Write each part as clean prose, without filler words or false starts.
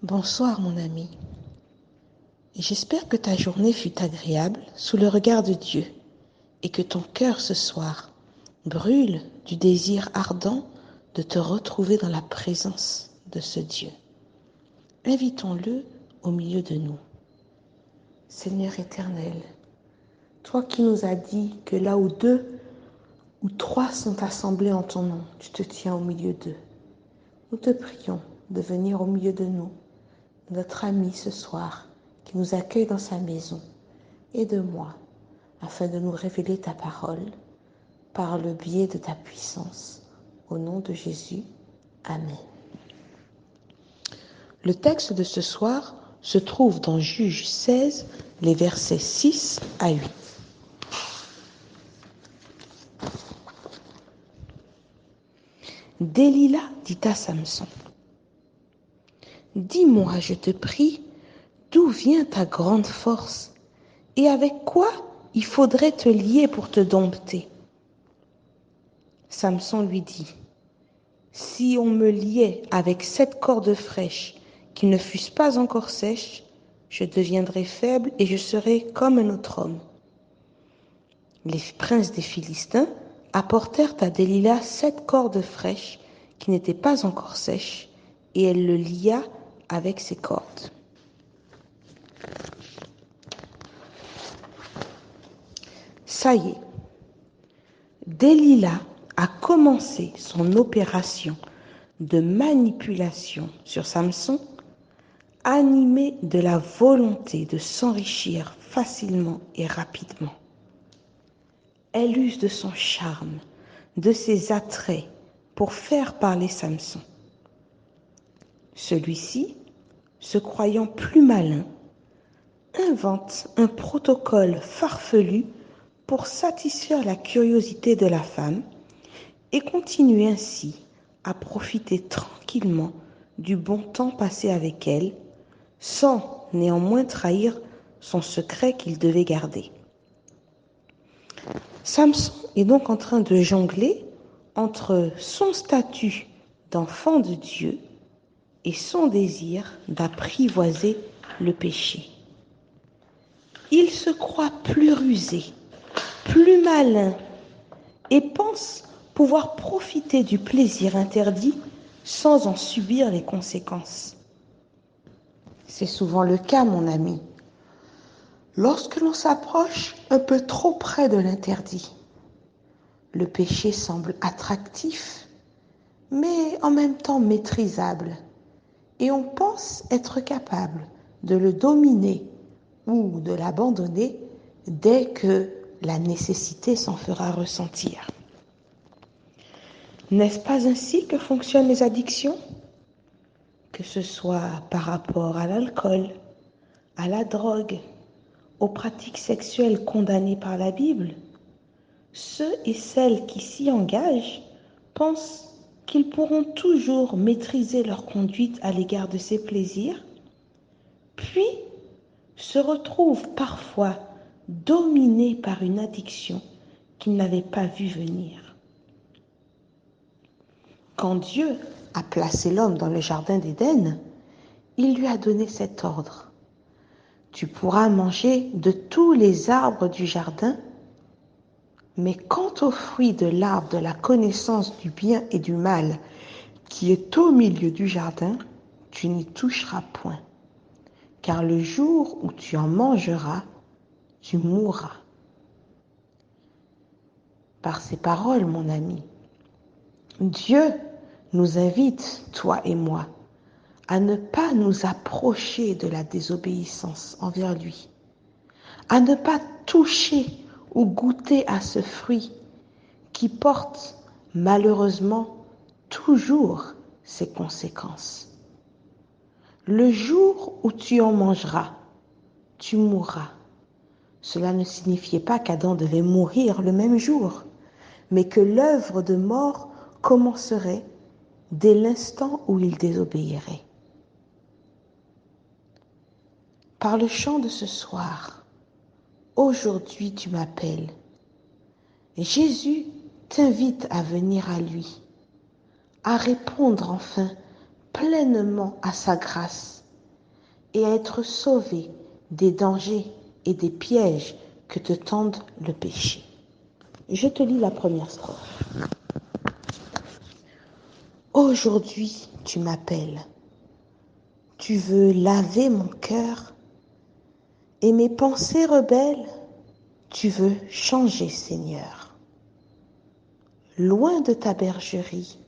Bonsoir mon ami. J'espère que ta journée fut agréable sous le regard de Dieu et que ton cœur ce soir brûle du désir ardent de te retrouver dans la présence de ce Dieu. Invitons-le au milieu de nous. Seigneur éternel, toi qui nous as dit que là où 2 ou 3 sont assemblés en ton nom, tu te tiens au milieu d'eux. Nous te prions de venir au milieu de nous, notre ami ce soir, qui nous accueille dans sa maison, et de moi, afin de nous révéler ta parole par le biais de ta puissance. Au nom de Jésus, Amen. Le texte de ce soir se trouve dans Juges 16, les versets 6 à 8. Délila dit à Samson, « Dis-moi, je te prie, d'où vient ta grande force et avec quoi il faudrait te lier pour te dompter ?» Samson lui dit, « Si on me liait avec 7 cordes fraîches qui ne fussent pas encore sèches, je deviendrais faible et je serais comme un autre homme. » Les princes des Philistins apportèrent à Délila 7 cordes fraîches qui n'étaient pas encore sèches, et elle le lia avec ses cordes. Ça y est, Délila a commencé son opération de manipulation sur Samson, animée de la volonté de s'enrichir facilement et rapidement. Elle use de son charme, de ses attraits pour faire parler Samson. Celui-ci, se croyant plus malin, invente un protocole farfelu pour satisfaire la curiosité de la femme et continue ainsi à profiter tranquillement du bon temps passé avec elle, sans néanmoins trahir son secret qu'il devait garder. Samson est donc en train de jongler entre son statut d'enfant de Dieu et son désir d'apprivoiser le péché. Il se croit plus rusé, plus malin et pense pouvoir profiter du plaisir interdit sans en subir les conséquences. C'est souvent le cas, mon ami. Lorsque l'on s'approche un peu trop près de l'interdit, le péché semble attractif, mais en même temps maîtrisable, et on pense être capable de le dominer ou de l'abandonner dès que la nécessité s'en fera ressentir. N'est-ce pas ainsi que fonctionnent les addictions ? Que ce soit par rapport à l'alcool, à la drogue, aux pratiques sexuelles condamnées par la Bible, ceux et celles qui s'y engagent pensent qu'ils pourront toujours maîtriser leur conduite à l'égard de ces plaisirs, puis se retrouvent parfois dominés par une addiction qu'ils n'avaient pas vue venir. Quand Dieu a placé l'homme dans le jardin d'Éden, il lui a donné cet ordre. Tu pourras manger de tous les arbres du jardin, mais quant au fruit de l'arbre de la connaissance du bien et du mal qui est au milieu du jardin, tu n'y toucheras point, car le jour où tu en mangeras, tu mourras. Par ces paroles, mon ami, Dieu nous invite, toi et moi, à ne pas nous approcher de la désobéissance envers lui, à ne pas toucher ou goûter à ce fruit qui porte malheureusement toujours ses conséquences. Le jour où tu en mangeras, tu mourras. Cela ne signifiait pas qu'Adam devait mourir le même jour, mais que l'œuvre de mort commencerait dès l'instant où il désobéirait. Par le chant de ce soir, aujourd'hui tu m'appelles. Jésus t'invite à venir à lui, à répondre enfin pleinement à sa grâce et à être sauvé des dangers et des pièges que te tendent le péché. Je te lis la première strophe. Aujourd'hui, tu m'appelles. Tu veux laver mon cœur et mes pensées rebelles. Tu veux changer, Seigneur. Loin de ta bergerie,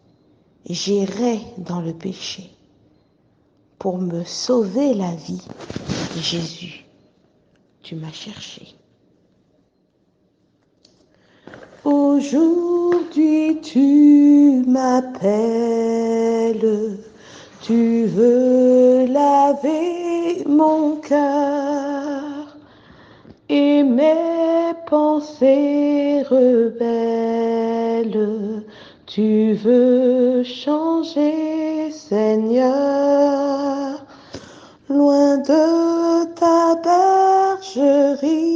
j'irai dans le péché. Pour me sauver la vie, Jésus, tu m'as cherché. Aujourd'hui tu m'appelles, tu veux laver mon cœur et mes pensées rebelles, tu veux changer, Seigneur, loin de ta bergerie.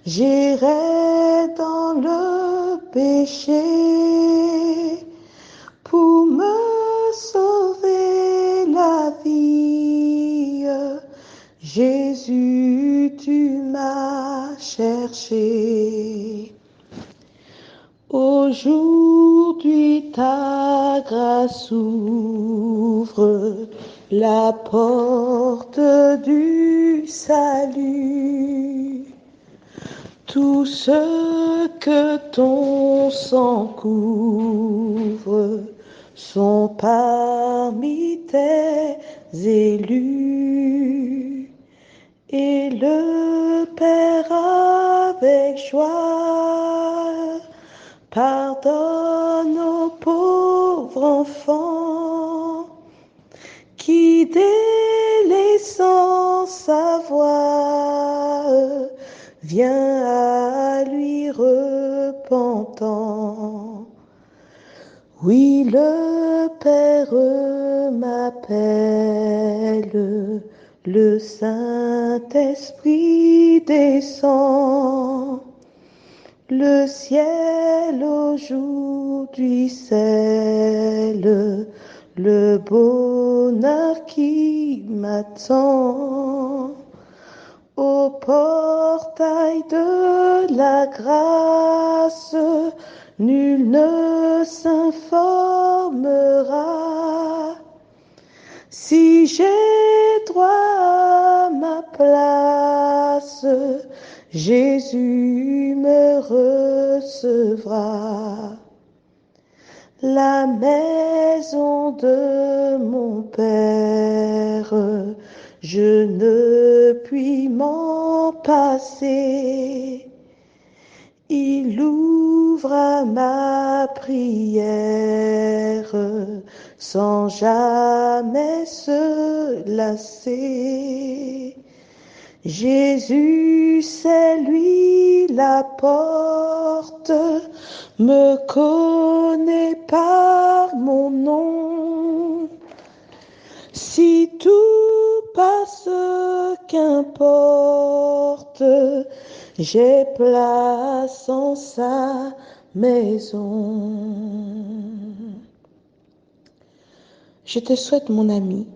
J'irai dans le péché pour me sauver la vie. Jésus, tu m'as cherché. Aujourd'hui ta grâce ouvre la porte du salut. Tout ce que ton sang couvre sont parmi tes élus. Et le Père avec joie pardonne aux pauvres enfants qui délaissant sa voix vient à lui repentant. Oui, le Père m'appelle, le Saint-Esprit descend. Le ciel aujourd'hui scelle le bonheur qui m'attend. Au portail de la grâce, nul ne s'informera. Si j'ai droit à ma place, Jésus me recevra. La maison de mon Père, je ne puis m'en passer. Il ouvre à ma prière sans jamais se lasser. Jésus, c'est lui la porte, me connaît par mon nom. Si tout passe, qu'importe, j'ai place en sa maison. Je te souhaite, mon ami,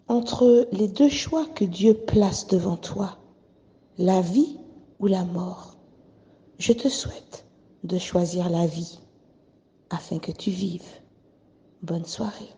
entre les deux choix que Dieu place devant toi, la vie ou la mort, je te souhaite de choisir la vie afin que tu vives. Bonne soirée.